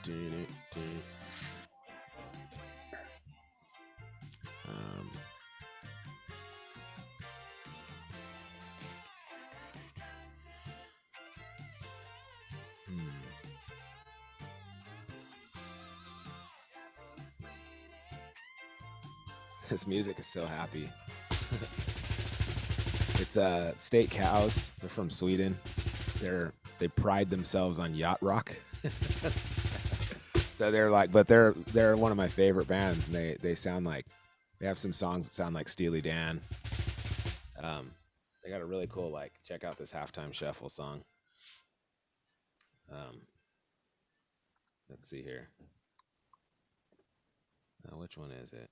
Um, This music is so happy. It's State Cows. They're from Sweden. They pride themselves on yacht rock. So they're like, but they're one of my favorite bands, and they sound like they have some songs that sound like Steely Dan. They got a really cool, like, check out this halftime shuffle song. Um, let's see here. Which one is it?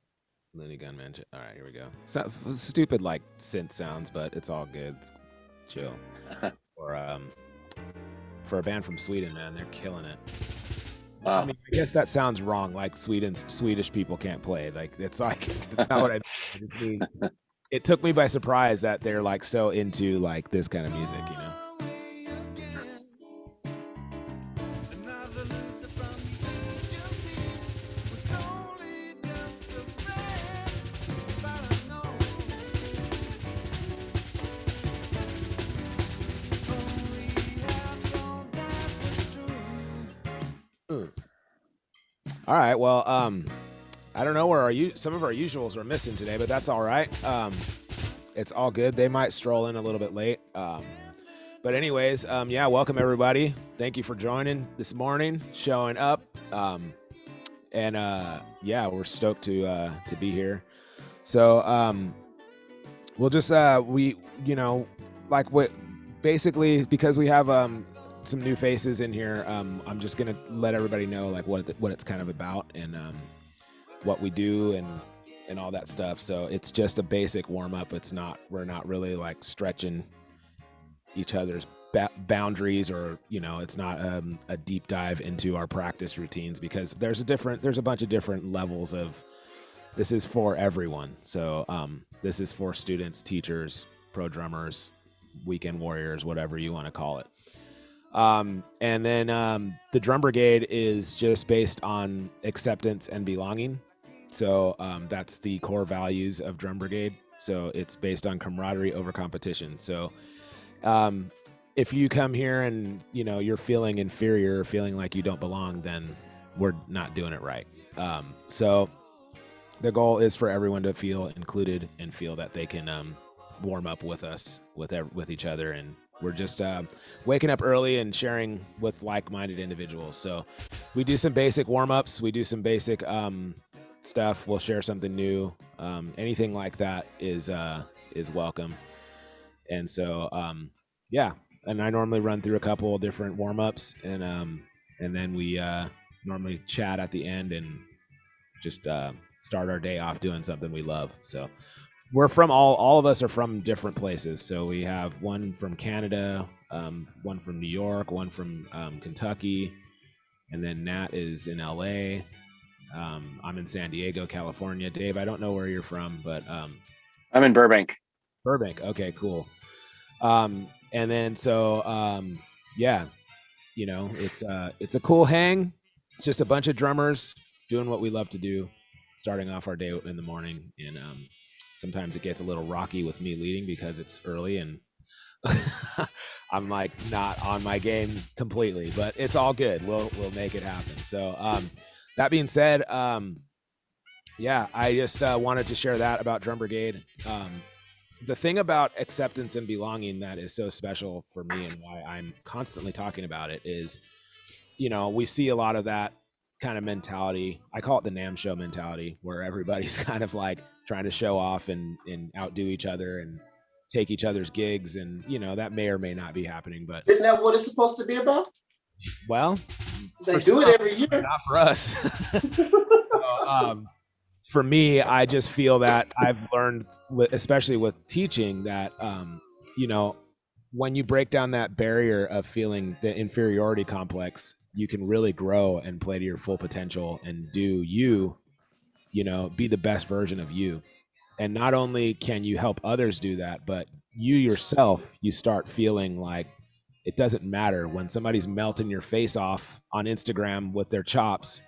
Looney Gunman. All right, here we go. Stupid like synth sounds, but it's all good. It's chill. Or for a band from Sweden, man, they're killing it. I mean, I guess that sounds wrong. Like Swedish people can't play. Like it's not what I mean. It took me by surprise that they're like so into like this kind of music, you know. All right. Well, I don't know where some of our usuals are missing today, but that's all right. It's all good. They might stroll in a little bit late. But anyways, yeah, welcome everybody. Thank you for joining this morning, showing up. And yeah, we're stoked to be here. So we'll just basically because we have some new faces in here. I'm just gonna let everybody know like what it's kind of about and what we do and all that stuff. So it's just a basic warm up. We're not really like stretching each other's boundaries, or it's not a deep dive into our practice routines, because there's a bunch of different levels of. This is for everyone. So this is for students, teachers, pro drummers, weekend warriors, whatever you want to call it. And then the Drum Brigade is just based on acceptance and belonging. So that's the core values of Drum Brigade. So it's based on camaraderie over competition. So if you come here and you're feeling inferior, feeling like you don't belong, then we're not doing it right. So the goal is for everyone to feel included and feel that they can warm up with us, with each other, and we're just waking up early and sharing with like-minded individuals. So we do some basic warm-ups. We do some basic stuff. We'll share something new. Anything like that is welcome. And so, yeah. And I normally run through a couple of different warm-ups, and then we normally chat at the end and just start our day off doing something we love. So we're from all of us are from different places. So we have one from Canada, one from New York, one from Kentucky, and then Nat is in LA. I'm in San Diego, California. Dave, I don't know where you're from, but I'm in Burbank. Burbank. Okay, cool. And then so yeah, it's a cool hang. It's just a bunch of drummers doing what we love to do, starting off our day in the morning. And sometimes it gets a little rocky with me leading because it's early and I'm like not on my game completely, but it's all good. We'll make it happen. So that being said, yeah, I just wanted to share that about Drum Brigade. The thing about acceptance and belonging that is so special for me and why I'm constantly talking about it is, we see a lot of that kind of mentality. I call it the NAMM show mentality, where everybody's kind of like trying to show off and outdo each other and take each other's gigs. And, that may or may not be happening, but isn't that what it's supposed to be about? Well, they do it every year. Not for us. So, for me, I just feel that I've learned, especially with teaching, that, when you break down that barrier of feeling the inferiority complex, you can really grow and play to your full potential and do be the best version of you. And not only can you help others do that, but you yourself, you start feeling like it doesn't matter when somebody's melting your face off on Instagram with their chops.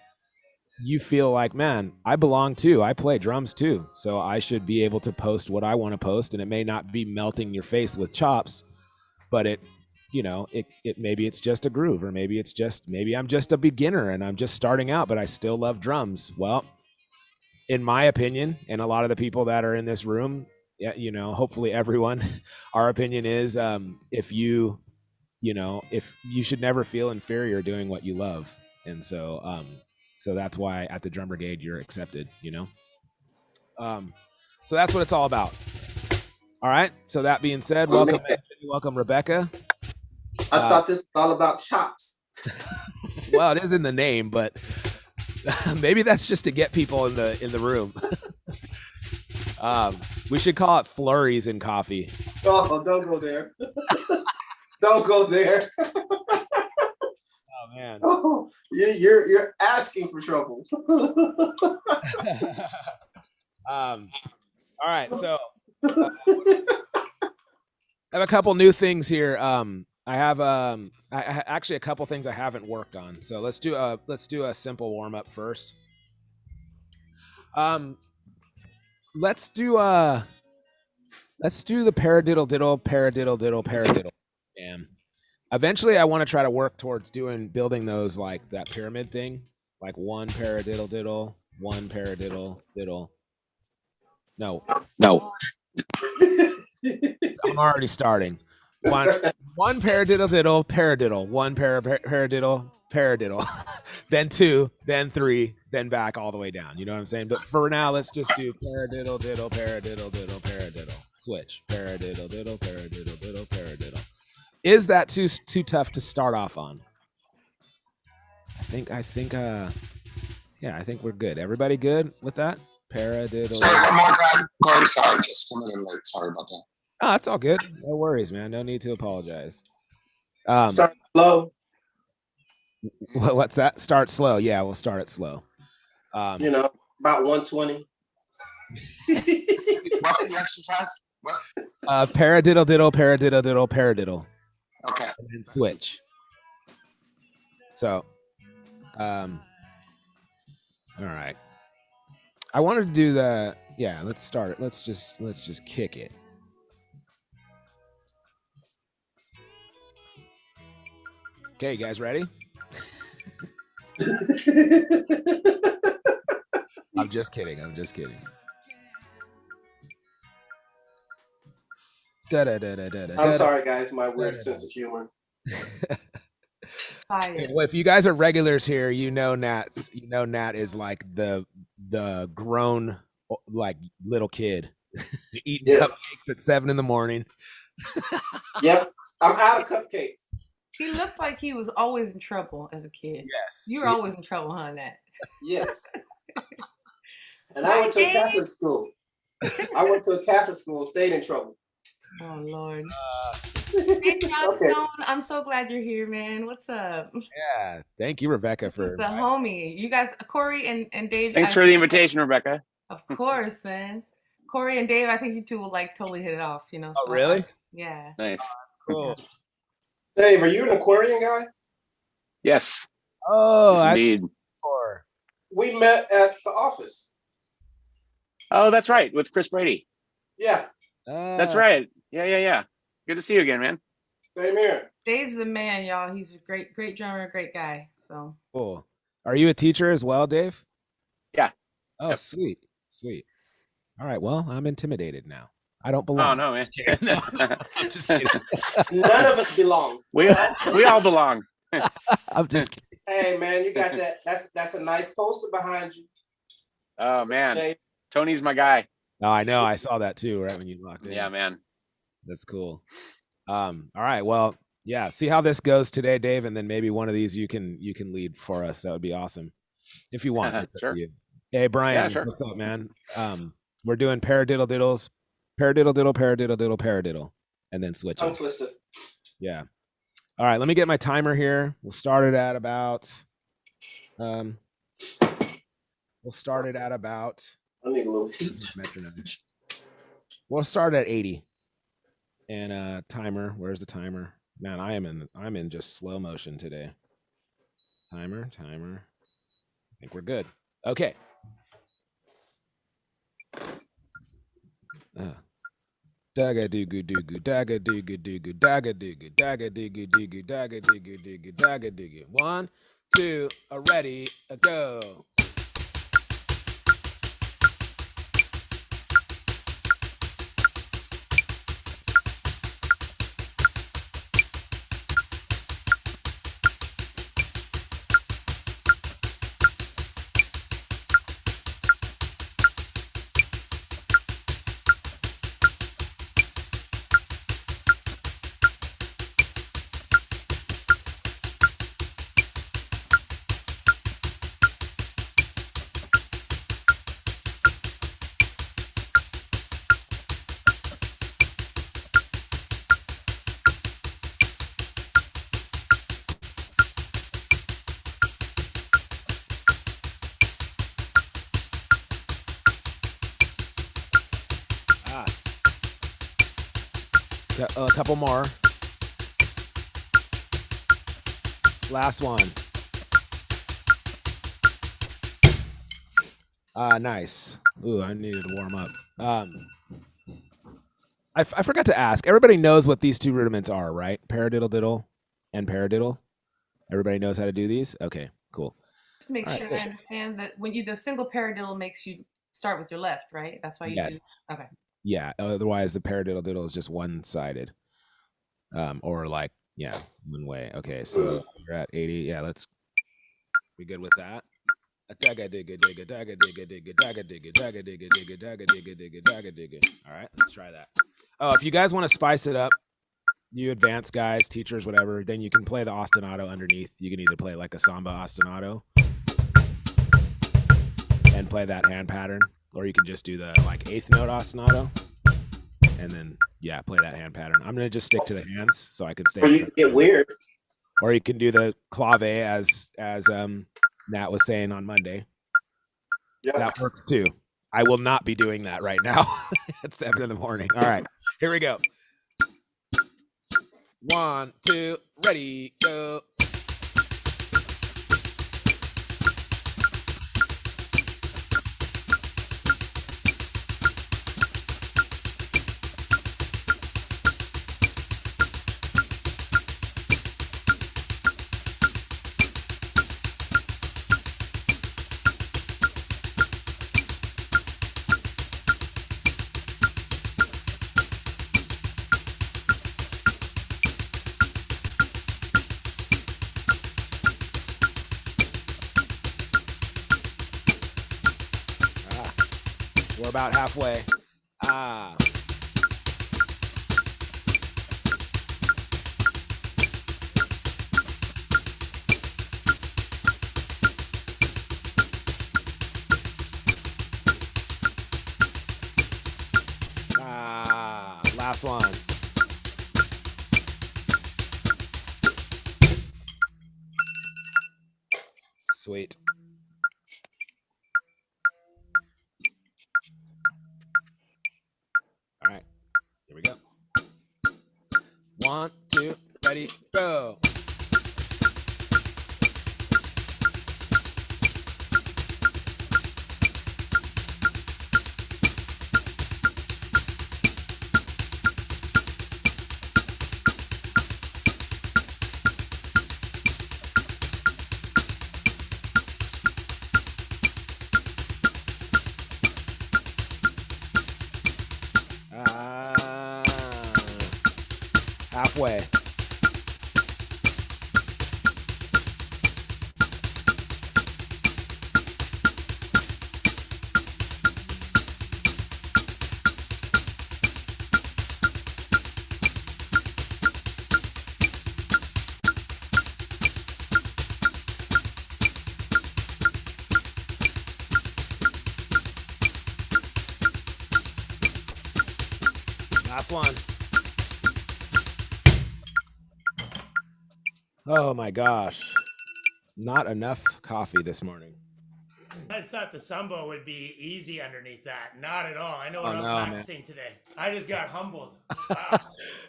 You feel like, man, I belong too. I play drums too. So I should be able to post what I want to post. And it may not be melting your face with chops, but it maybe it's just a groove, or maybe I'm just a beginner and I'm just starting out, but I still love drums. Well, in my opinion, and a lot of the people that are in this room, hopefully everyone, our opinion is, if you should never feel inferior doing what you love. And so, so that's why at the Drum Brigade, you're accepted, so that's what it's all about. All right. So that being said, welcome, Rebecca. I thought this was all about chops. Well, it is in the name, but maybe that's just to get people in the room. We should call it flurries in coffee. Oh, don't go there. Don't go there. Oh man. Oh, you're asking for trouble. All right, so I have a couple new things here. I have actually a couple things I haven't worked on. So let's do a simple warm up first. Let's do the paradiddle diddle paradiddle diddle paradiddle. And eventually I want to try to work towards building those like that pyramid thing, like one paradiddle diddle, one paradiddle diddle. No. I'm already starting. One paradiddle diddle paradiddle, one paradiddle paradiddle, then two, then three, then back all the way down. You know what I'm saying? But for now, let's just do paradiddle diddle paradiddle diddle paradiddle. Switch paradiddle diddle paradiddle diddle paradiddle. Is that too tough to start off on? I think I think we're good. Everybody good with that? Paradiddle. Sorry, one more time. Corey, sorry, just coming in late. Sorry about that. Oh, that's all good. No worries, man. No need to apologize. Start slow. What's that? Start slow. Yeah, we'll start it slow. About 120. What's the exercise? What? Paradiddle diddle paradiddle diddle paradiddle. Okay. And then switch. So, all right. I wanted to do the let's start it. Let's just kick it. Okay, you guys ready? I'm just kidding. I'm sorry, guys. My weird sense of humor. Well, if you guys are regulars here, Nat is like the grown like little kid eating cupcakes at 7 a.m. Yep, I'm out of cupcakes. He looks like he was always in trouble as a kid. Yes. You were always in trouble, huh, Nat? Yes. And I went to a Catholic school. Stayed in trouble. Oh, Lord. Hey, Johnstone, I'm so glad you're here, man. What's up? Yeah. Thank you, Rebecca, for the homie. You guys, Corey and Dave. Thanks for the invitation, Rebecca. Of course, man. Corey and Dave, I think you two will like totally hit it off, Oh, so, really? Yeah. Nice. Cool. Dave, are you an aquarium guy? Yes. Oh, yes, indeed. We met at the office. Oh, that's right, with Chris Brady. Yeah. That's right. Yeah. Good to see you again, man. Same here. Dave's the man, y'all. He's a great drummer, great guy. So cool. Are you a teacher as well, Dave? Yeah. Oh, yep. Sweet. All right. Well, I'm intimidated now. I don't belong. Oh no, man. No, I'm just kidding. None of us belong. We all belong. I'm just kidding. Hey man, you got that. That's a nice poster behind you. Oh man, Dave. Tony's my guy. Oh, I know. I saw that too. Right when you walked in. Yeah, man. That's cool. All right. Well, yeah. See how this goes today, Dave, and then maybe one of these you can lead for us. That would be awesome. If you want. It's sure. up to you. Hey, Brian. Yeah, sure. What's up, man? We're doing paradiddle diddles. Paradiddle diddle paradiddle diddle paradiddle, and then switch it. Twisted. Yeah. All right. Let me get my timer here. We'll start it at about. I need a little heat. Metronome. We'll start at 80. And timer. Where's the timer? Man, I'm in just slow motion today. Timer. I think we're good. Okay. Dagga doo doo dagga doo doo dagga doo dagga doo doo dagga doo dagga doo. 1, 2, ready, go. A couple more. Last one. Nice. Ooh, I needed to warm up. I forgot to ask. Everybody knows what these two rudiments are, right? Paradiddle diddle and paradiddle. Everybody knows how to do these? Okay, cool. Just make sure I understand that when the single paradiddle makes you start with your left, right? That's why you do. Okay. Yeah. Otherwise, the paradiddle diddle is just one-sided, or like one way. Okay, so we're at 80. Yeah, let's be good with that. Dagga digga digga dagga digga digga dagga digga dagga digga digga dagga digga digga dagga digga. All right, let's try that. Oh, if you guys want to spice it up, you advanced guys, teachers, whatever, then you can play the ostinato underneath. You can either play like a samba ostinato and play that hand pattern, or you can just do the like eighth note ostinato and then play that hand pattern. I'm gonna just stick to the hands so I can stay. Or you can get weird. Or you can do the clave as Nat was saying on Monday. Yep. That works too. I will not be doing that right now at 7 in the morning. All right, here we go. 1, 2, ready, go. We're about halfway. Last one. Sweet. All right, here we go. 1, 2, ready, go. Halfway. Last one. Oh my gosh. Not enough coffee this morning. I thought the Samba would be easy underneath that. Not at all. I know what Oh, I'm no, man. practicing today. I just got humbled. Wow.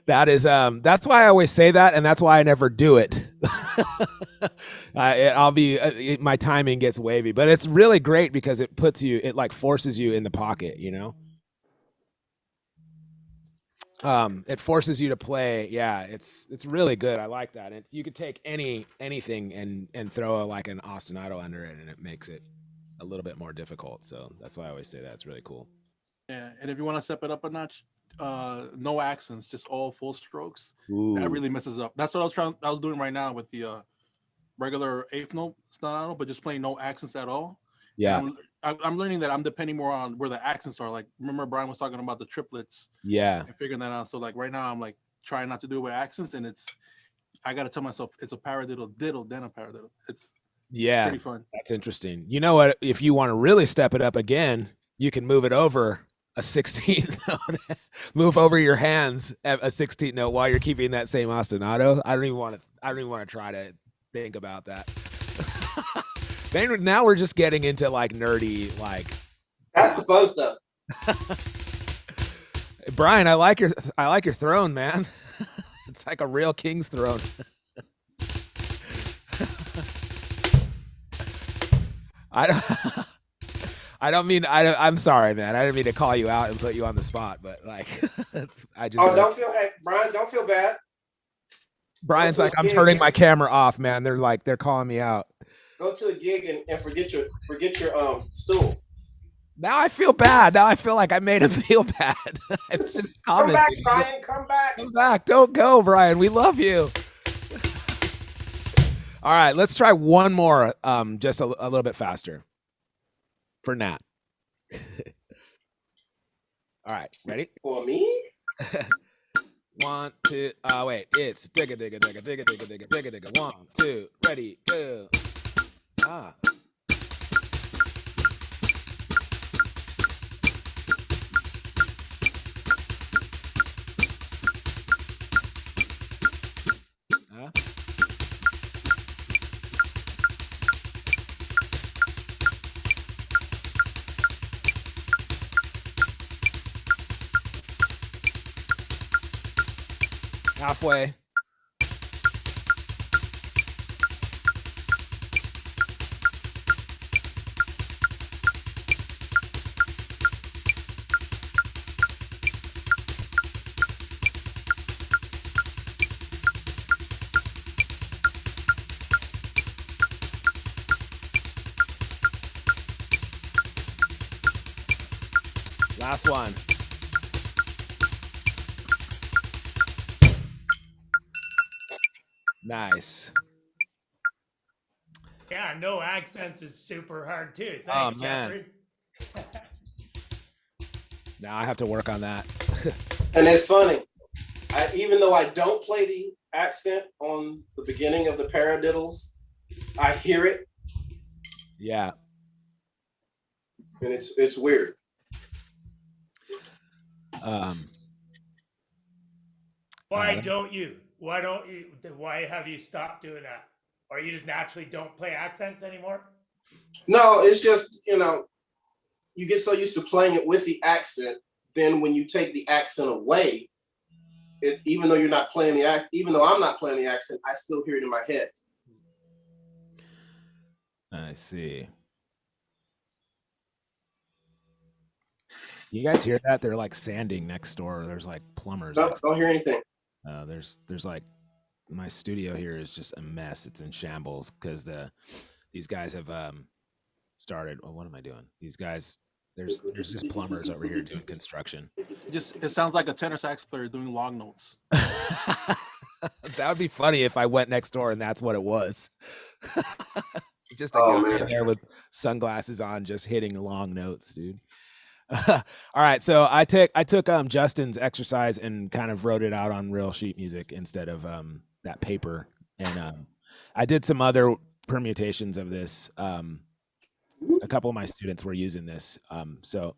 That is that's why I always say that, and that's why I never do it. My timing gets wavy, but it's really great because it like forces you in the pocket, you know. It forces you to play. Yeah, it's really good. I like that. And you could take anything and throw like an ostinato under it, and it makes it a little bit more difficult. So that's why I always say that. It's really cool. Yeah, and if you want to step it up a notch, no accents, just all full strokes. Ooh. That really messes up. That's what I was doing right now with the regular eighth note ostinato, but just playing no accents at all. Yeah. I'm learning that I'm depending more on where the accents are. Like, remember Brian was talking about the triplets. Yeah. And figuring that out. So like right now I'm like trying not to do it with accents, and I got to tell myself it's a paradiddle diddle, then a paradiddle. It's pretty fun. That's interesting. You know what? If you want to really step it up again, you can move it over a 16th note. Move over your hands at a 16th note while you're keeping that same ostinato. I don't even want to try to think about that. Now we're just getting into like nerdy, like that's the fun stuff. Brian, I like your throne, man. It's like a real king's throne. I'm sorry, man. I didn't mean to call you out and put you on the spot, but like, Brian, don't feel bad. Brian's like, I'm turning my camera off, man. They're calling me out. Go to a gig and forget your stool. Now I feel bad. Now I feel like I made him feel bad. It's just come back, Brian. Come back. Come back. Don't go, Brian. We love you. All right, let's try one more, just a little bit faster for Nat. All right, ready? For me? 1, 2. Wait. It's digga digga digga digga digga digga digga digga. 1, 2. Ready? Go. Ah. Halfway. Last one. Nice. Yeah, no accents is super hard too. Thanks, Oh, man. Jeffrey. Now I have to work on that. And it's funny. Even though I don't play the accent on the beginning of the paradiddles, I hear it. Yeah. And it's weird. Why don't you? Why have you stopped doing that? Or you just naturally don't play accents anymore? No, it's just, you get so used to playing it with the accent, then when you take the accent away, even though you're not playing even though I'm not playing the accent, I still hear it in my head. I see. You guys hear that? They're like sanding next door. There's like plumbers. No, don't hear anything. There's like, my studio here is just a mess. It's in shambles because these guys have started. Well, what am I doing? These guys, there's just plumbers over here doing construction. It sounds like a tenor sax player doing long notes. That would be funny if I went next door and that's what it was. Just a guy in there with sunglasses on, just hitting long notes, dude. All right, so I took Justin's exercise and kind of wrote it out on real sheet music instead of that paper, and I did some other permutations of this. A couple of my students were using this, so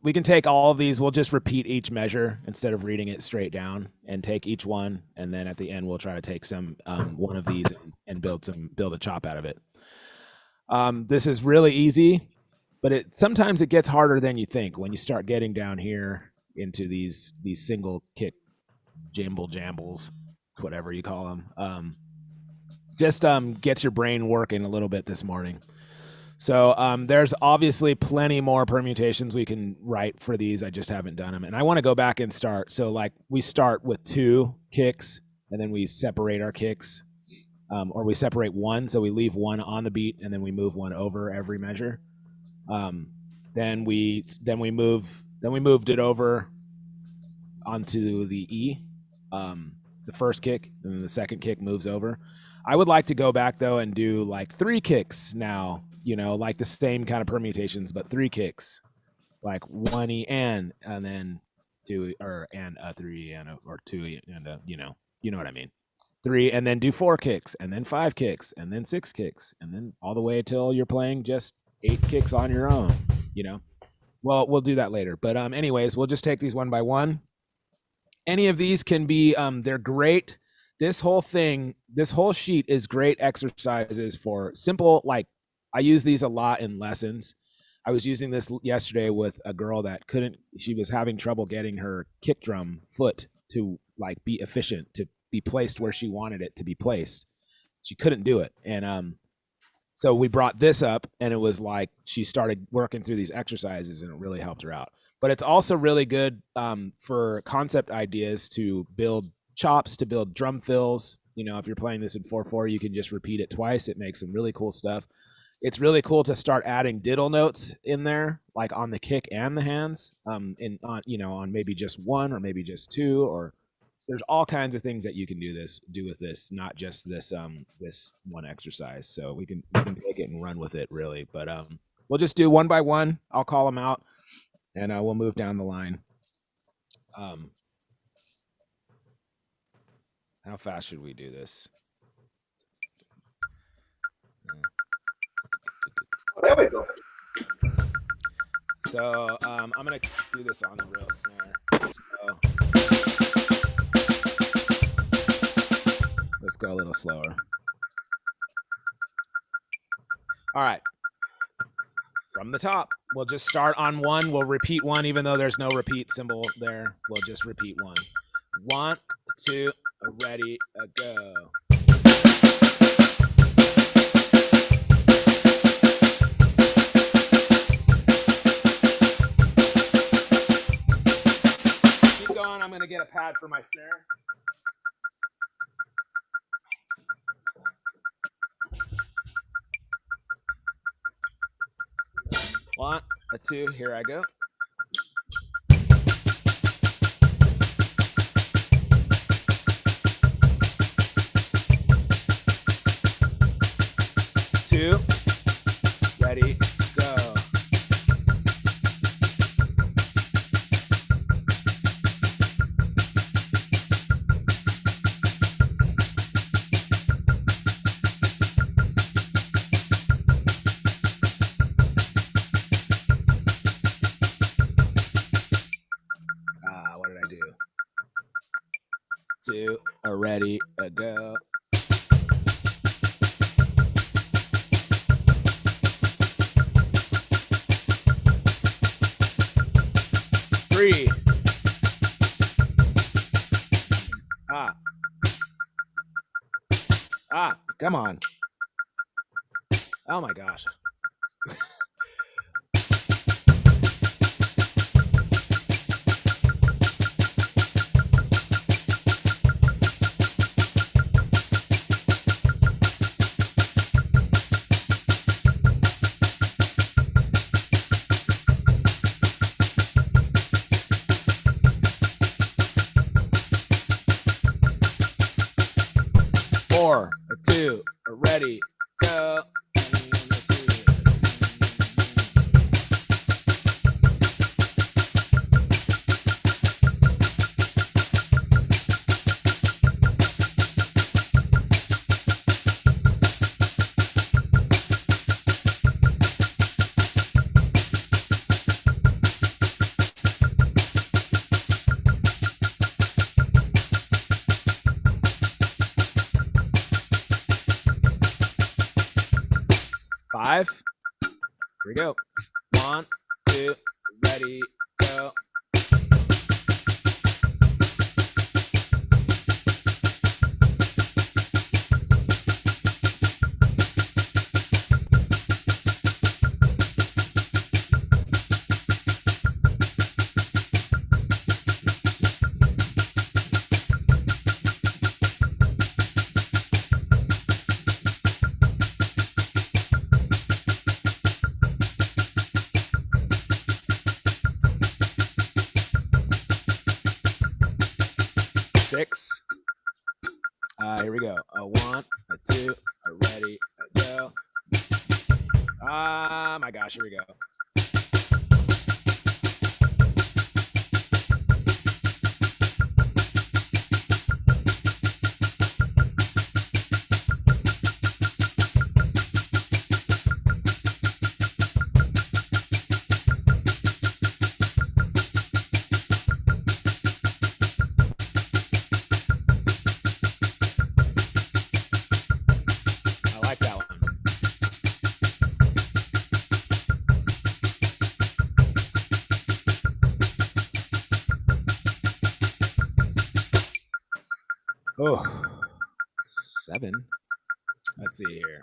we can take all of these. We'll just repeat each measure instead of reading it straight down, and take each one, and then at the end we'll try to take some one of these and build a chop out of it. This is really easy, but sometimes it gets harder than you think when you start getting down here into these single kick jambles, whatever you call them. Just gets your brain working a little bit this morning. So there's obviously plenty more permutations we can write for these. I just haven't done them. And I want to go back and start. So like we start with 2 kicks and then we separate our kicks, or we separate 1. So we leave 1 on the beat and then we move 1 over every measure. Then we moved it over onto the E, the first kick, and then the second kick moves over. I would like to go back though and do like 3 kicks now, like the same kind of permutations, but 3 kicks, like 1 E and then 2 or and 3 and or 2 E and you know what I mean. 3 and then do 4 kicks and then 5 kicks and then 6 kicks and then all the way till you're playing just 8 kicks on your own, Well, we'll do that later. But anyways, we'll just take these one by one. Any of these can be, they're great. This whole sheet is great exercises for simple, like I use these a lot in lessons. I was using this yesterday with a girl that she was having trouble getting her kick drum foot to like be efficient, to be placed where she wanted it to be placed. She couldn't do it. And so we brought this up and it was like she started working through these exercises and it really helped her out. But it's also really good for concept ideas to build chops, to build drum fills. If you're playing this in 4/4, you can just repeat it twice. It makes some really cool stuff. It's really cool to start adding diddle notes in there, like on the kick and the hands, on maybe just 1 or maybe just 2, or there's all kinds of things that you can do with this, not just this this one exercise. So we can take it and run with it really. But we'll just do one by one. I'll call them out, and we'll move down the line. How fast should we do this? There we go. So I'm gonna do this on the real snare. Let's go a little slower. All right. From the top, we'll just start on 1. We'll repeat 1, even though there's no repeat symbol there. We'll just repeat 1. 1, 2, ready, go. Keep going. I'm going to get a pad for my snare. One, 2, here I go. Two, ready, go. What did I do? 2, ready, go. Three. Come on. Oh my gosh. Four, 2, ready, go. 5. Here we go. 1, 2, ready, go. Six. Here we go. A 1, a 2, a ready, a go. My gosh, here we go. Oh, 7. Let's see here.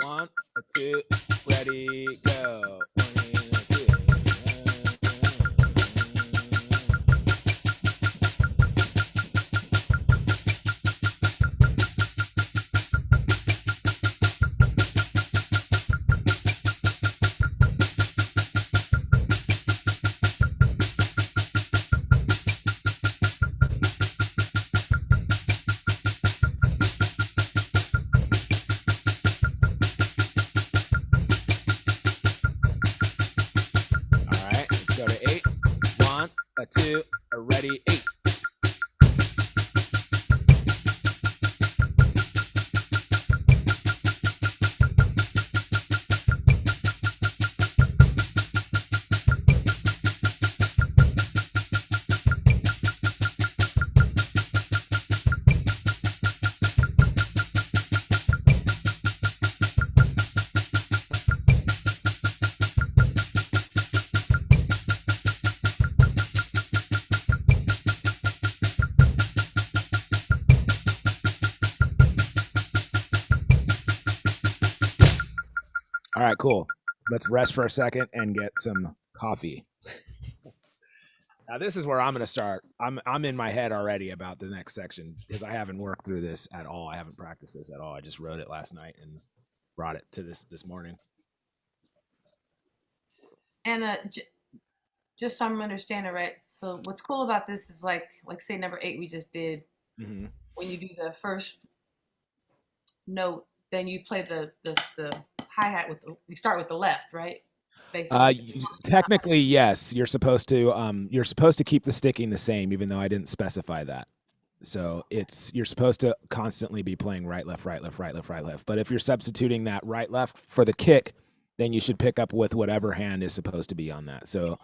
1, 2, ready, go. 1, 2. Go to 8. 1, 2, ready, 8. All right, cool. Let's rest for a second and get some coffee. Now this is where I'm going to start. I'm in my head already about the next section because I haven't worked through this at all. I haven't practiced this at all. I just wrote it last night and brought it to this morning. And just so I'm understanding, right? So what's cool about this is like say number 8 we just did. Mm-hmm. When you do the first note, then you play the hi-hat we start with the left, right? Technically, yes. You're supposed to keep the sticking the same, even though I didn't specify that. So you're supposed to constantly be playing right, left, right, left, right, left, right, left. But if you're substituting that right, left for the kick, then you should pick up with whatever hand is supposed to be on that. So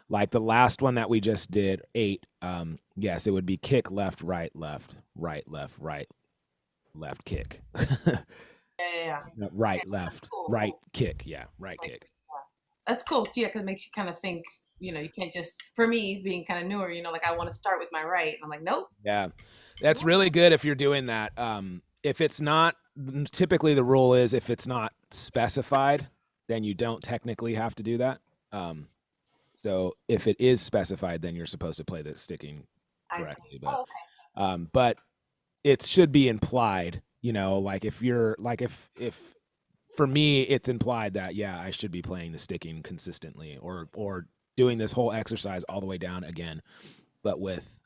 like the last one that we just did, 8, yes, it would be kick, left, right, left, right, left, right, left, kick. Yeah. No, right, left, cool. Right, kick. Yeah, right, kick. Yeah. That's cool. Yeah, because it makes you kind of think, you can't just, for me, being kind of newer, like I want to start with my right. And I'm like, nope. Yeah, that's really good if you're doing that. If it's not, typically the rule is if it's not specified, then you don't technically have to do that. So if it is specified, then you're supposed to play the sticking correctly. But, okay. But it should be implied. Like if for me, it's implied that, yeah, I should be playing the sticking consistently or doing this whole exercise all the way down again, but with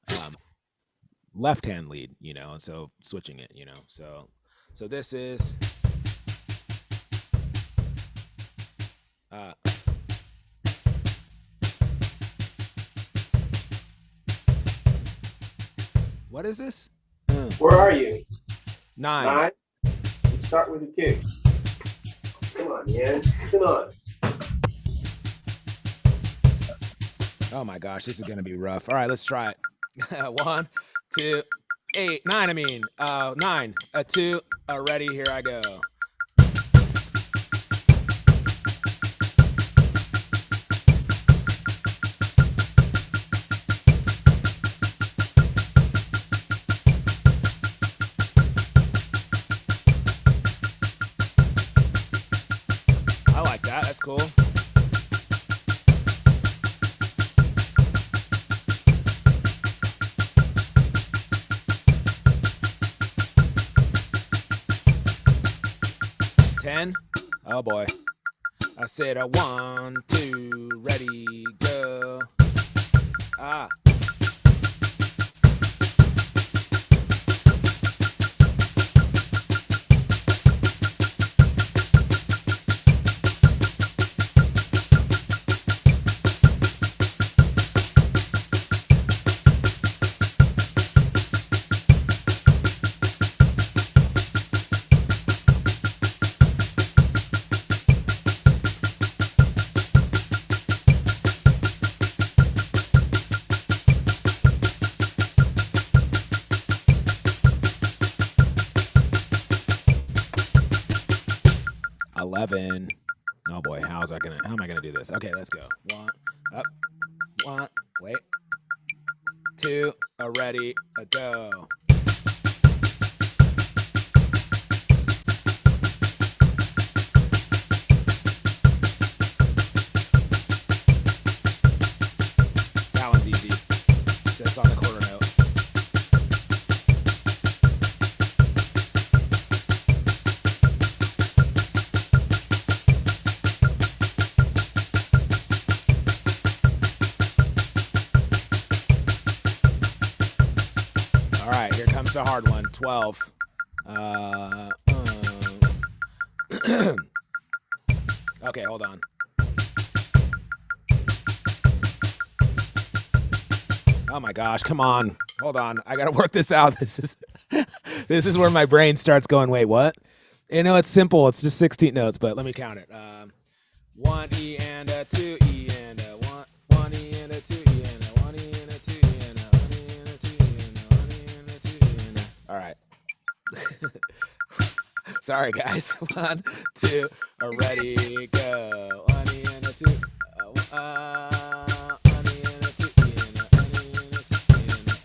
left hand lead, and so switching it, so this is what is this? Where are you? 9. Let's start with the kick. Come on, man. Come on. Oh my gosh, this is gonna be rough. All right, let's try it. 1, 2, 8, 9. 9. 2. Ready? Here I go. That's cool. Ten. Oh boy. I said a 1, 2, ready, go. Ah. Oh boy, how am I gonna do this? Okay, let's go. 1, up, 1, wait, 2, ready, go. That one's easy, just on the quarter note. The hard one, 12. Okay, hold on. Oh my gosh, come on. Hold on. I gotta work this out. This is where my brain starts going, wait, what? You know, it's simple. It's just 16 notes, but let me count it. 1 E and a 2 E and a 1 E and a 2 E and a 1 E and a 2 E and a 1 E and a 2 E and a 1 E and a 2 E and a. All right. Sorry, guys. 1, 2, ready, go. 1 E and a 2. 1 E and a 2 E and a 1 E and a 2 E and a.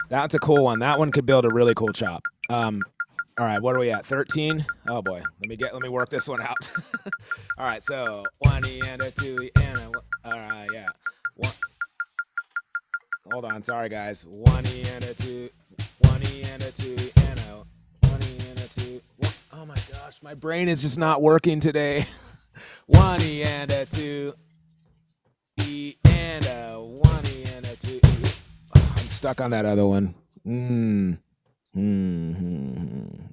That's a cool one. That one could build a really cool chop. All right, what are we at? 13? Oh boy, let me work this one out. All right, so 1 E and a 2 E and a. All right, yeah. Hold on, sorry guys. 1 E and a 2, 1 E and a 2 E and a 1 E and a 2. Oh my gosh, my brain is just not working today. 1 E and a 2 E and a 1 E and a 2 E. Oh, I'm stuck on that other one.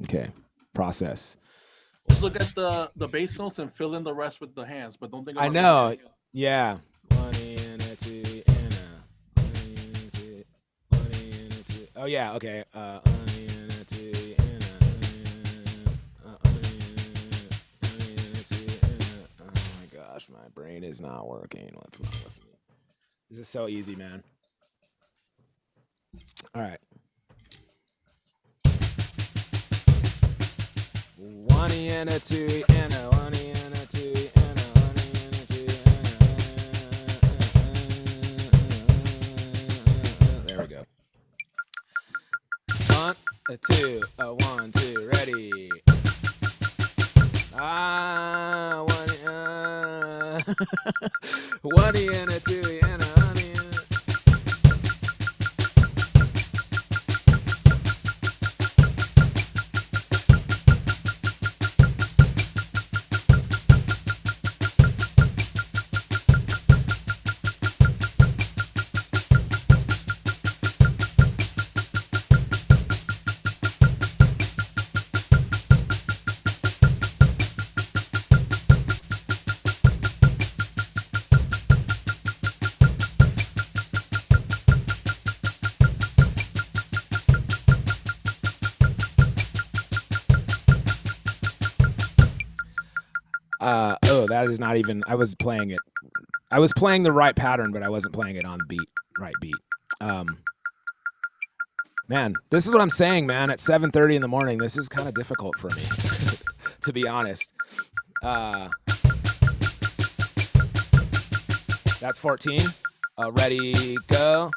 Okay, process. Just look at the bass notes and fill in the rest with the hands, but don't think about I know. Yeah. 1 E and a 2 E and a 1 E and a 2. 1 E and a 2. Oh yeah, okay. 1 E and a 2 E and a 1 E and a 2 and a. Oh my gosh, my brain is not working. What's wrong with me? This is so easy, man. All right. 1 E and a 2 E and a 1 E and a 2 E and a 1 E and a 2 E and a. There we go. 1, 2, 1, 2, ready. 1 E and a 2 E and a 1 E and a. Oh, that is not even. I was playing it. I was playing the right pattern, but I wasn't playing it on beat. Right beat. Man, this is what I'm saying, man. At 7:30 in the morning, this is kind of difficult for me, to be honest. That's 14. Ready, go.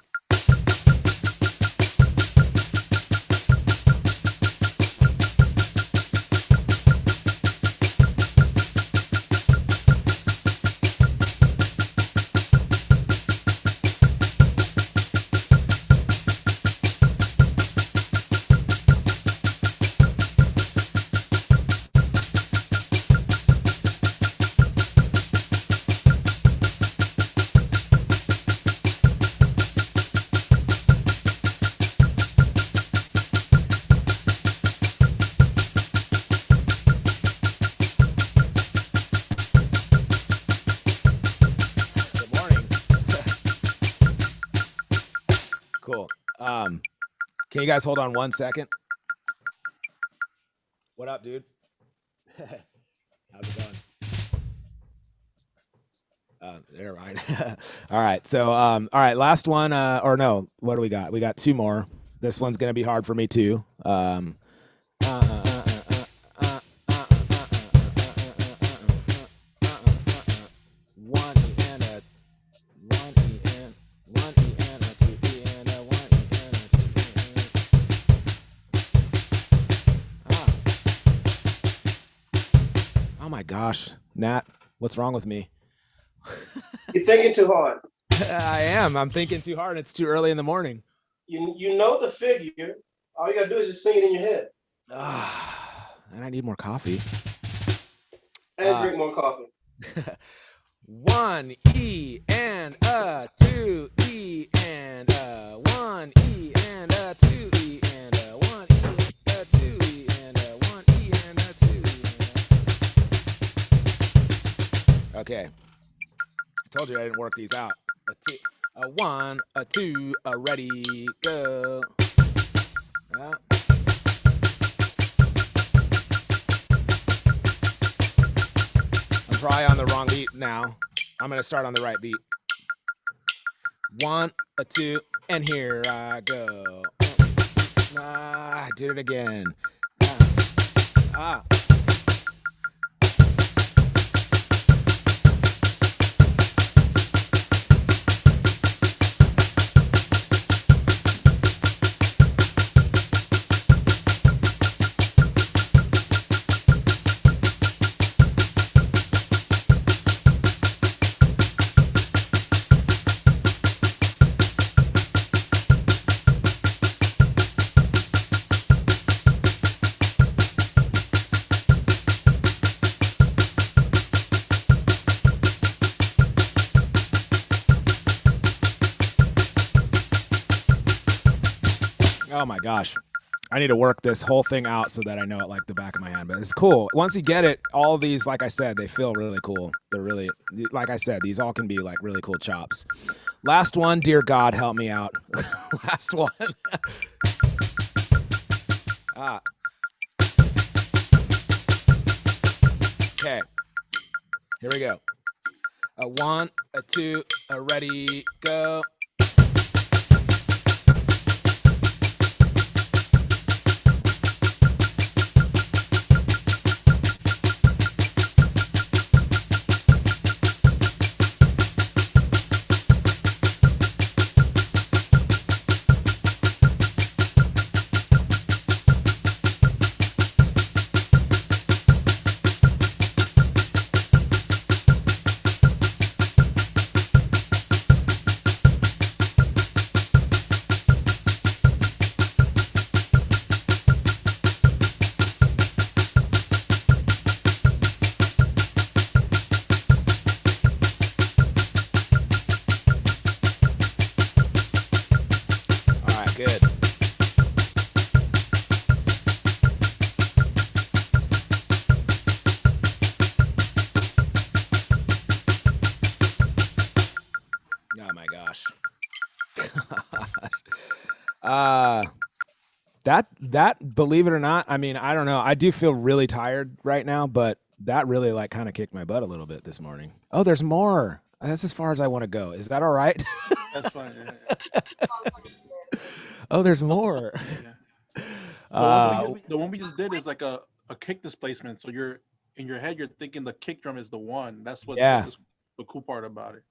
Cool. Can you guys hold on 1 second? What up, dude? How's it going? Never mind. All right. So, all right. Last one. Or no. What do we got? We got 2 more. This one's gonna be hard for me too. Oh my gosh, Nat, what's wrong with me? You're thinking too hard. I am. I'm thinking too hard. It's too early in the morning. You know the figure. All you gotta do is just sing it in your head. And I need more coffee. And drink more coffee. 1 E and a 2 E and a 1 E and a 2 E and a 1 E and a 2 E and a 1 E and a 2 E. Okay. I told you I didn't work these out. A 1, a 2, a ready, go. I'm probably on the wrong beat now. I'm gonna start on the right beat. 1, a 2, and here I go. I did it again. Oh my gosh. I need to work this whole thing out so that I know it like the back of my hand. But it's cool. Once you get it, all these, like I said, they feel really cool. They're really, like I said, these all can be like really cool chops. Last one, dear God, help me out. Last one. Okay. Here we go. A 1, a 2, a ready, go. That believe it or not, I mean, I don't know. I do feel really tired right now, but that really like kind of kicked my butt a little bit this morning. Oh, there's more. That's as far as I want to go. Is that all right? That's fine. Yeah. Oh, there's more. Yeah. The one we just did is like a kick displacement. So you're in your head, you're thinking the kick drum is the one. That's what the cool part about it.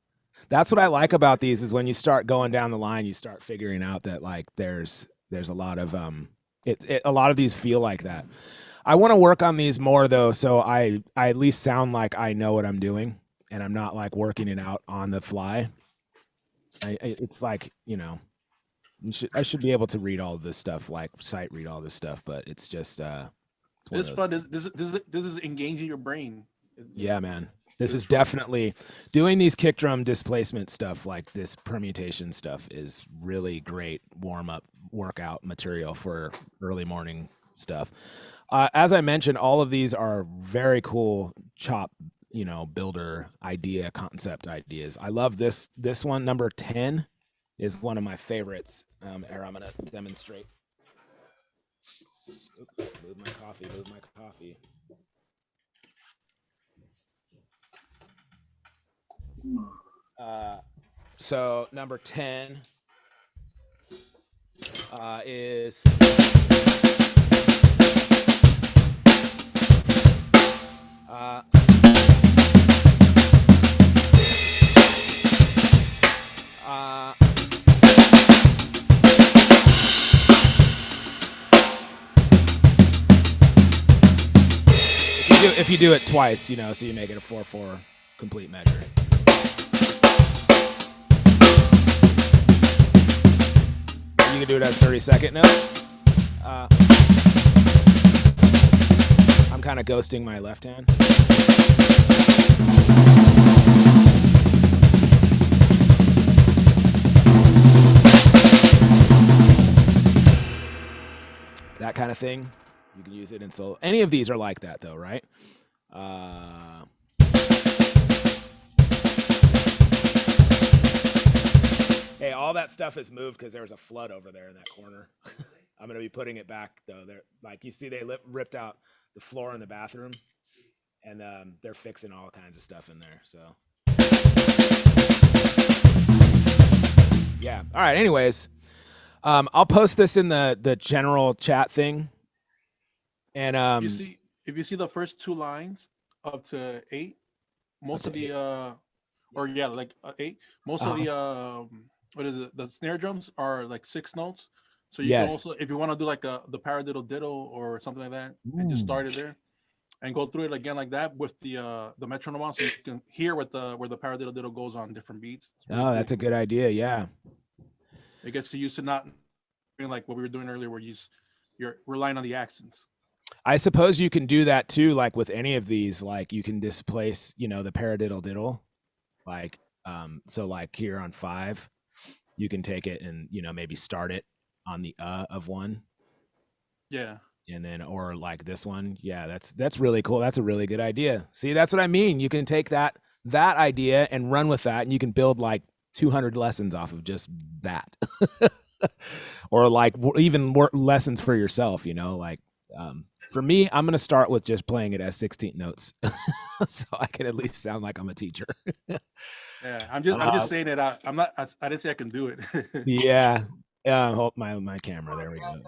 That's what I like about these is when you start going down the line, you start figuring out that like there's a lot of a lot of these feel like that. I want to work on these more though, so I at least sound like I know what I'm doing and I'm not like working it out on the fly. It's like, you know, I should be able to read all of this stuff, like sight read all this stuff, but it's just it's fun. This is engaging your brain. Yeah, man. This is definitely doing these kick drum displacement stuff, like this permutation stuff is really great warm-up workout material for early morning stuff. As I mentioned, all of these are very cool chop, you know, builder idea, concept ideas. I love this one, number 10 is one of my favorites. Here, I'm gonna demonstrate. Oops, move my coffee. So number 10 is if you do it twice, you know, so you make it a 4/4 complete measure. You can do it as 30-second notes. I'm kind of ghosting my left hand. That kind of thing. You can use it in solo. Any of these are like that, though, right? Hey, all that stuff is moved because there was a flood over there in that corner. I'm going to be putting it back, though. They're, like you see, they ripped out the floor in the bathroom, and they're fixing all kinds of stuff in there. So, yeah. All right. Anyways, I'll post this in the general chat thing. And if you see the first two lines up to 8, most of the 8, most of the what is it? The snare drums are like 6 notes. So you can also, if you want to do like the paradiddle diddle or something like that, and just start it there and go through it again like that with the metronome on, so you can hear where the paradiddle diddle goes on different beats. Really that's a good idea. Yeah. It gets you used to not being like what we were doing earlier, where you're relying on the accents. I suppose you can do that too, like with any of these, like you can displace, you know, the paradiddle diddle, like, so like here on 5, you can take it and, you know, maybe start it on the of one. Yeah. And then, or like this one. Yeah, that's really cool. That's a really good idea. See, that's what I mean. You can take that idea and run with that, and you can build like 200 lessons off of just that. Or like even more lessons for yourself, you know, like, for me, I'm going to start with just playing it as 16th notes. So I can at least sound like I'm a teacher. Yeah, I'm just saying it. I didn't say I can do it. Yeah. Hold my camera. There we go.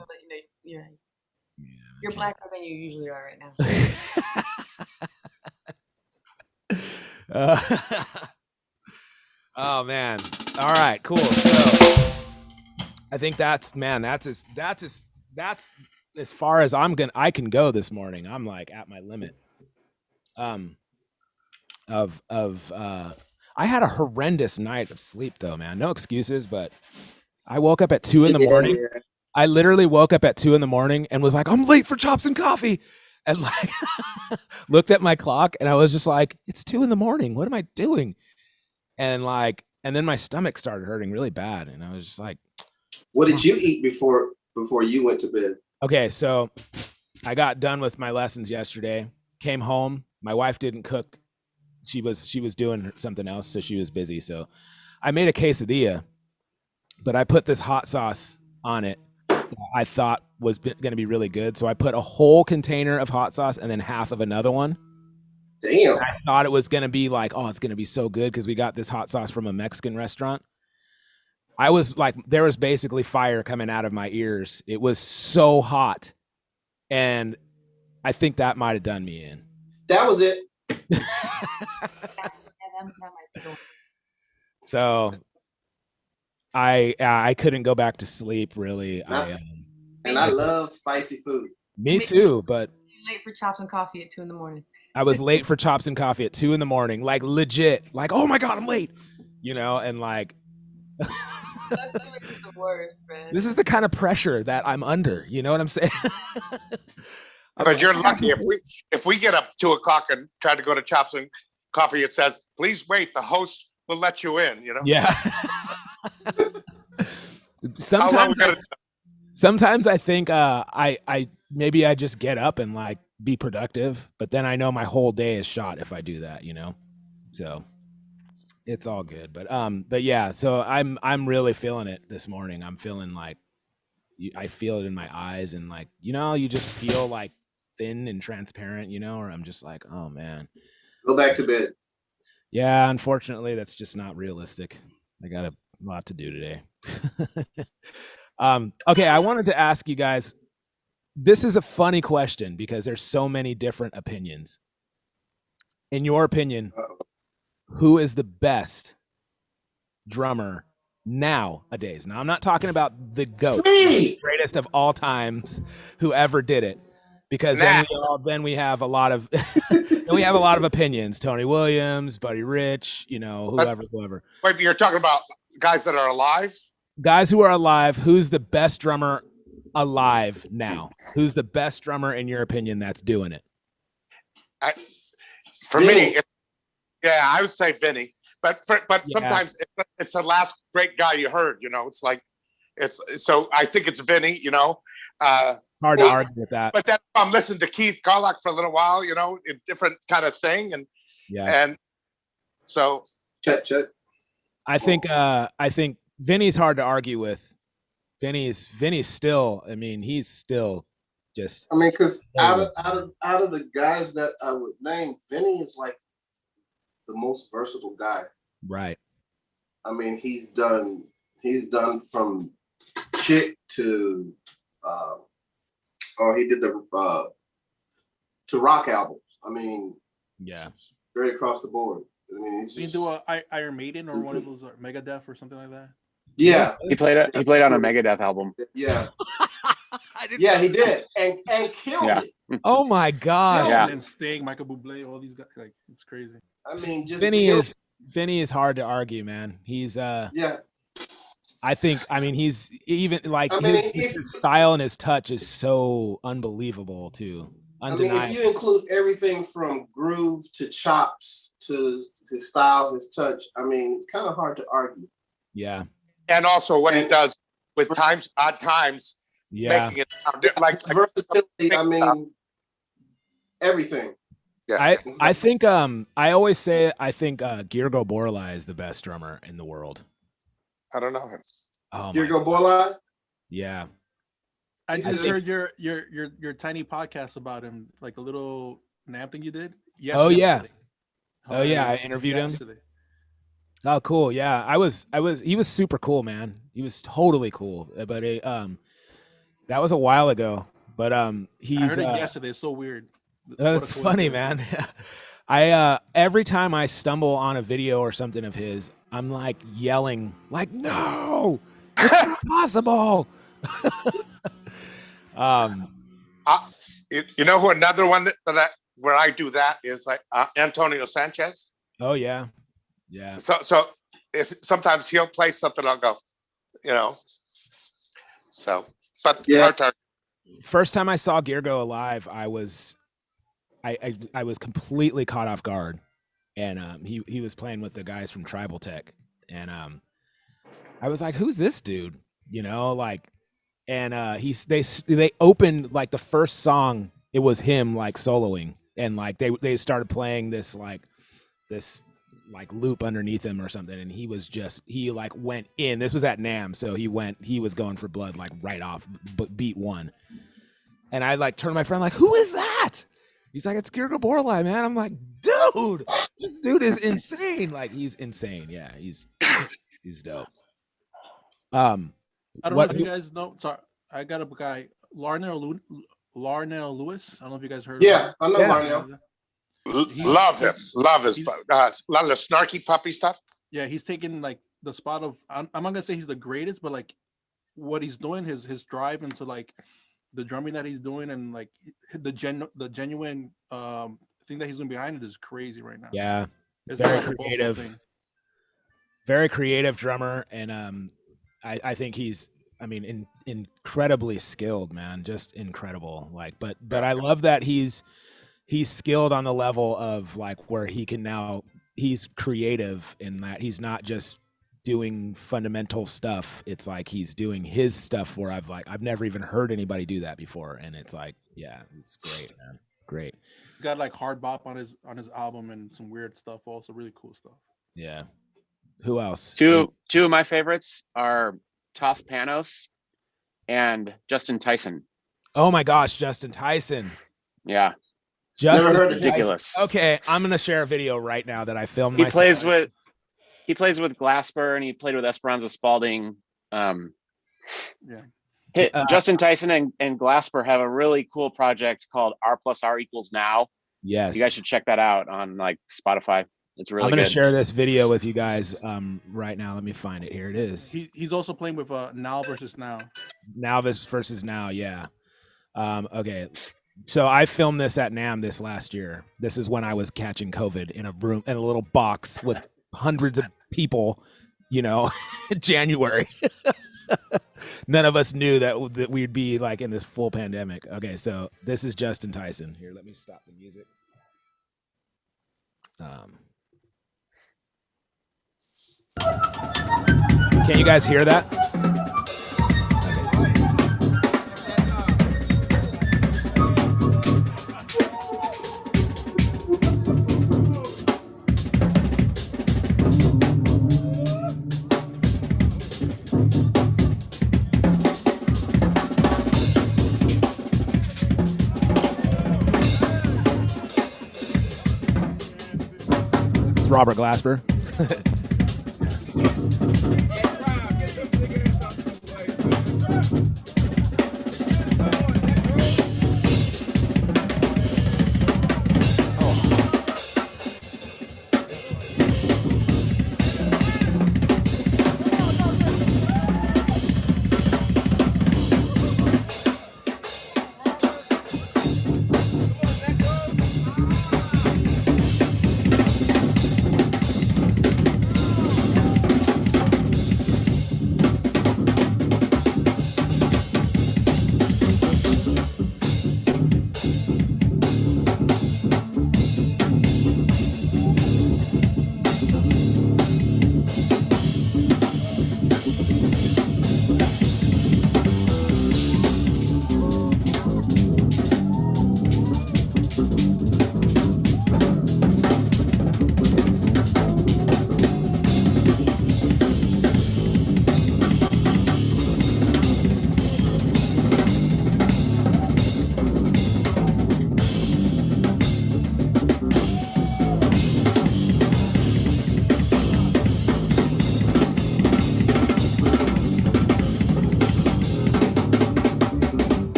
You're blacker than you usually are right now. Oh man. All right, cool. So I think that's as far as I can go this morning. I'm like at my limit. I had a horrendous night of sleep though, man. No excuses, but I woke up at 2 in the morning. Yeah. I literally woke up at 2 in the morning and was like, I'm late for Chops and Coffee. And like looked at my clock and I was just like, it's 2 in the morning. What am I doing? And then my stomach started hurting really bad. And I was just like, what did you eat before you went to bed? Okay, so I got done with my lessons yesterday, came home. My wife didn't cook. She was doing something else, so she was busy. So I made a quesadilla, but I put this hot sauce on it that I thought was going to be really good. So I put a whole container of hot sauce and then half of another one. Damn. I thought it was gonna be like, oh, it's gonna be so good because we got this hot sauce from a Mexican restaurant. I was like, there was basically fire coming out of my ears. It was so hot, and I think that might have done me in. That was it. So I couldn't go back to sleep really. And I love spicy food. Me too, but late for chops and coffee at 2 a.m. I was late for chops and coffee at 2 a.m, like legit, like, oh my God, I'm late, and like, That's the worst, man. this is the kind of pressure that I'm under. You know what I'm saying? But you're lucky if we get up 2 o'clock and try to go to Chops and Coffee, it says, please wait, the host will let you in, Yeah. Sometimes I think I maybe I just get up and like be productive, but then I know my whole day is shot if I do that, So it's all good. But yeah, so I'm really feeling it this morning. I'm feeling like I feel it in my eyes, and like, you just feel like thin and transparent, or I'm just like, oh man. Go back to bed. Yeah, unfortunately that's just not realistic. I got a lot to do today. Okay, I wanted to ask you guys, this is a funny question because there's so many different opinions. In your opinion, who is the best drummer nowadays? Now, I'm not talking about the GOAT, the greatest of all times, who ever did it, because then we have a lot of opinions. Tony Williams, Buddy Rich, whoever. Wait, you're talking about guys that are alive? Guys who are alive. Who's the best drummer alive now? Who's the best drummer in your opinion that's doing it? For me, I would say Vinny. But sometimes it's the last great guy you heard. It's like so I think it's Vinny. Hard to argue with that. But then I'm listening to Keith Garlock for a little while. A different kind of thing, and so check. I think Vinny's hard to argue with. Vinny's still. I mean, he's still just. I mean, because out of the guys that I would name, Vinny is like the most versatile guy. Right. I mean, he's done from Chick to he did the to rock albums. I mean, yeah, very across the board. I mean, he's just, you do a Iron Maiden or one of those Megadeth or something like that. Yeah, he played on a Megadeth album. Yeah, yeah, he did, and killed it. Oh my God! Yeah, and Sting, Michael Bublé, all these guys, like, it's crazy. I mean, just Vinny is hard to argue, man. He's yeah. I mean, he's even like his style and his touch is so unbelievable too. Undeniable. I mean, if you include everything from groove to chops to his style, his touch, I mean, it's kind of hard to argue. Yeah. And also what he does with odd times, making it like versatility. I mean, everything. Yeah. I think I always say Girgo Borlai is the best drummer in the world. I don't know him. Oh, Girgo Borlai? Yeah. I just heard your tiny podcast about him, like a little NAMM thing you did. Oh yeah. I interviewed him. Oh, cool. Yeah, he was super cool, man. He was totally cool. But that was a while ago. But he's. I heard it yesterday. It's so weird. That's funny, man. I every time I stumble on a video or something of his, I'm like yelling, like, no, it's not possible. You know who another one where I do that is like Antonio Sanchez. Oh yeah. Yeah. So if sometimes he'll play something, I'll go, So, but yeah. First time I saw Girgo alive, I was completely caught off guard, and he was playing with the guys from Tribal Tech, and I was like, who's this dude? And they opened like the first song, it was him like soloing, and like they started playing this loop underneath him or something, and he like went in. This was at NAMM, so he was going for blood like right off beat one. And I like turned to my friend like, who is that? He's like, it's Girgo Borlai, man. I'm like, dude, this dude is insane. Like he's insane. Yeah, he's dope. I don't know if you guys know. Sorry, I got a guy, Larnell Lewis. I don't know if you guys heard of him. I know Larnell. Love him. Love his a lot of the snarky puppy stuff. Yeah, he's taking like the spot of. I'm not gonna say he's the greatest, but like what he's doing, his drive into like the drumming that he's doing, and like the genuine thing that he's doing behind it is crazy right now. Yeah, it's very like creative. Very creative drummer, and I think he's, I mean, incredibly skilled, man. Just incredible. Like, but I love that he's skilled on the level of like where he can now, he's creative in that he's not just doing fundamental stuff. It's like he's doing his stuff where I've never even heard anybody do that before, and it's like, yeah, it's great, man. Great. Got like hard bop on his album and some weird stuff, also really cool stuff. Yeah. Who else? Two of my favorites are Toss Panos and Justin Tyson. Oh my gosh, Justin Tyson. Yeah. Justin, ridiculous. Okay, I'm gonna share a video right now that I filmed. He plays with Glasper, and he played with Esperanza Spalding. Justin Tyson and Glasper have a really cool project called R+R=Now. Yes, you guys should check that out on like Spotify. It's really. I'm gonna good. share this video with you guys right now. Let me find it. Here it is. He's also playing with Now versus Now. Now versus Now, yeah. Okay. So I filmed this at NAMM this last year. This is when I was catching COVID in a room, in a little box with hundreds of people, January. None of us knew that we'd be like in this full pandemic. Okay, so this is Justin Tyson. Here, let me stop the music. Can you guys hear that? It's Robert Glasper.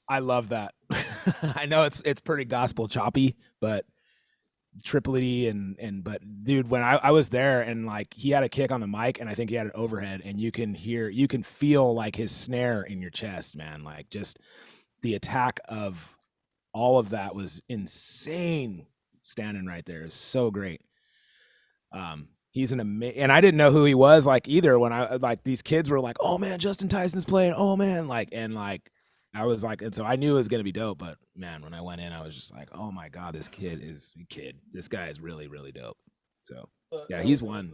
I love that. I know it's pretty gospel choppy, but triplety but dude, when I was there and like he had a kick on the mic and I think he had an overhead and you can feel like his snare in your chest, man. Like just the attack of all of that was insane. Standing right there is so great. He's an amazing, and I didn't know who he was like either when I like these kids were like, oh man, Justin Tyson's playing. Oh man. I was like, and so I knew it was going to be dope, but man, when I went in, I was just like, oh my God, this guy is really, really dope. So yeah, he's one.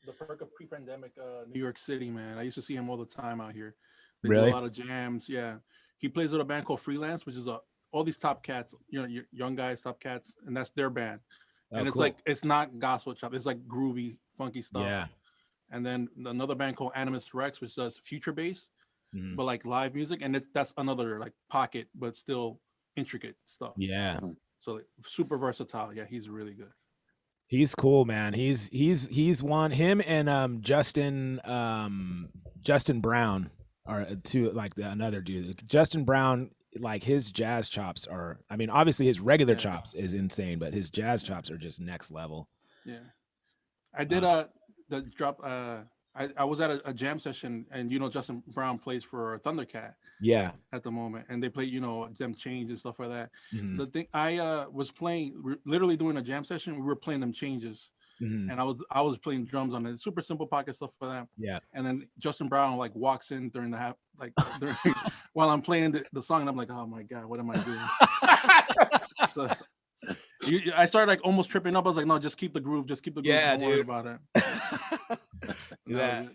The perk of pre-pandemic New York City, man. I used to see him all the time out here. They really? do a lot of jams. Yeah. He plays with a band called Freelance, which is all these top cats, young guys, top cats, and that's their band. And it's cool. Like, it's not gospel chop. It's like groovy, funky stuff. Yeah. And then another band called Animus Rex, which does future bass. but like live music, and that's another like pocket, but still intricate stuff. Yeah. So like, super versatile. Yeah, he's really good. He's cool, man. He's one, him and Justin Brown are two, like another dude. Justin Brown, like his jazz chops are, I mean, obviously his regular chops is insane, but his jazz chops are just next level. Yeah. I did the drop I was at a jam session, and Justin Brown plays for Thundercat. Yeah. At the moment, and they play them change and stuff like that. Mm-hmm. The thing I was playing, literally doing a jam session, we were playing them changes, and I was playing drums on it, super simple pocket stuff for them. Yeah. And then Justin Brown like walks in during the half, like while I'm playing the song, and I'm like, oh my god, what am I doing? So, I started like almost tripping up. I was like, no, just keep the groove, Yeah, don't worry about it. Yeah.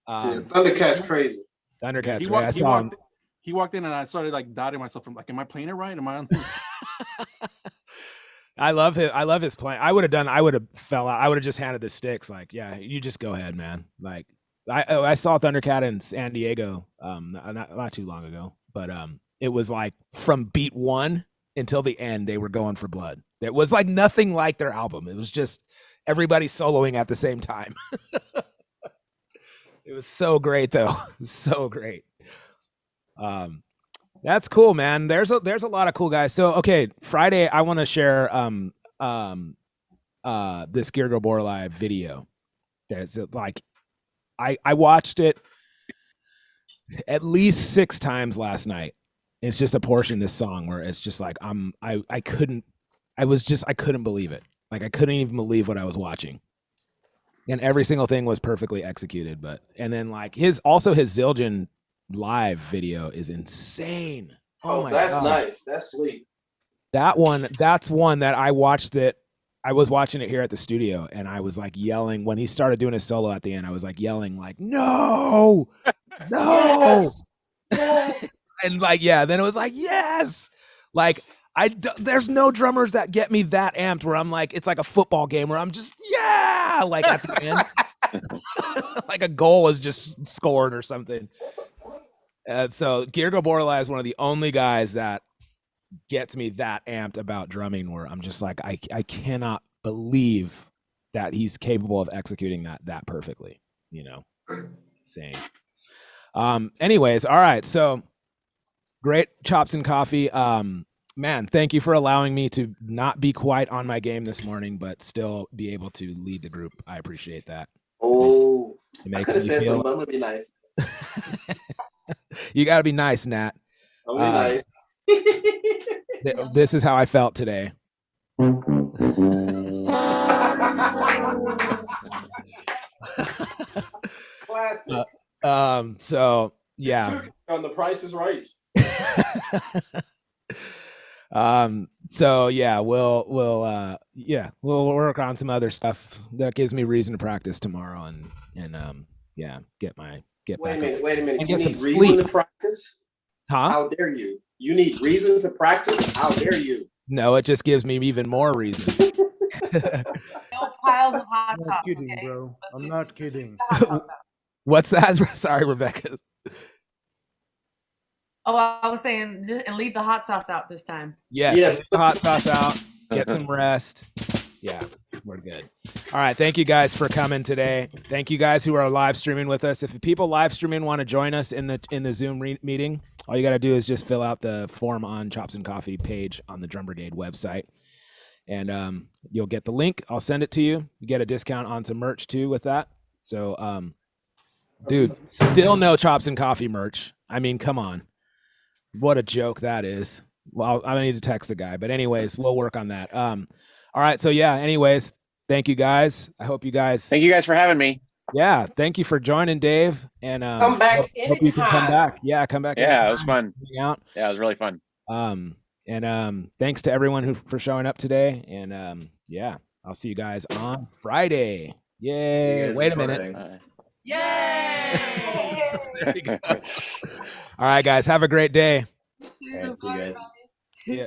Thundercat's crazy. Thundercat's he walked in, and I started like doubting myself. I'm like, am I playing it right? Am I on? I love his playing. I would have fell out. I would have just handed the sticks. Like, yeah, you just go ahead, man. Like, I saw Thundercat in San Diego, not too long ago, but it was like from beat 1 until the end, they were going for blood. It was like nothing like their album. It was just everybody soloing at the same time. It was so great, though. It was so great. That's cool, man. There's a lot of cool guys. So, okay, Friday, I want to share this Gear Girl Bore Live video. There's like, I watched it at least 6 times last night. It's just a portion of this song where it's just like I couldn't believe it. Like I couldn't even believe what I was watching. And every single thing was perfectly executed. And then like his Zildjian live video is insane. Oh my that's God. Nice. That's sweet. That's one that I watched it. I was watching it here at the studio, and I was like yelling when he started doing his solo at the end. I was like yelling like, no, no. Yes. And like, yeah, then it was like, yes, like there's no drummers that get me that amped where I'm like, it's like a football game where I'm just, yeah, like at the end, like a goal is just scored or something. So Gear Girl Bore Live is one of the only guys that gets me that amped about drumming where I'm just like, I cannot believe that he's capable of executing that perfectly, insane. Anyways, all right, so great chops and coffee. Man, thank you for allowing me to not be quite on my game this morning, but still be able to lead the group. I appreciate that. Oh, it makes me feel. I'm gonna be nice. You got to be nice, Nat. I'll be nice. This is how I felt today. Classic. So yeah. On The Price is Right. So yeah, we'll work on some other stuff that gives me reason to practice tomorrow and get Wait back. Wait a minute. You need reason to practice? Huh? How dare you? You need reason to practice? How dare you? No, it just gives me even more reason. Piles of hot I'm sauce. not kidding, Okay? bro. I'm not kidding. What's that? Sorry, Rebecca. Oh, I was saying, and leave the hot sauce out this time. Yes. Leave the hot sauce out. Get some rest. Yeah, we're good. All right. Thank you guys for coming today. Thank you guys who are live streaming with us. If people live streaming want to join us in the Zoom meeting, all you got to do is just fill out the form on Chops and Coffee page on the Drum Brigade website. And you'll get the link. I'll send it to you. You get a discount on some merch too with that. So, dude, still no Chops and Coffee merch. I mean, come on. What a joke that is. Well, I need to text the guy. But anyways, we'll work on that. All right. So, yeah, anyways, thank you guys. I hope you guys. Thank you guys for having me. Yeah. Thank you for joining, Dave. And come back hope you can come back. Yeah, come back. Yeah, it was fun. Out. Yeah, it was really fun. And thanks to everyone for showing up today. And yeah, I'll see you guys on Friday. Yay. Wait a minute. Yay! There you go. All right, guys. Have a great day. See you guys. Yeah.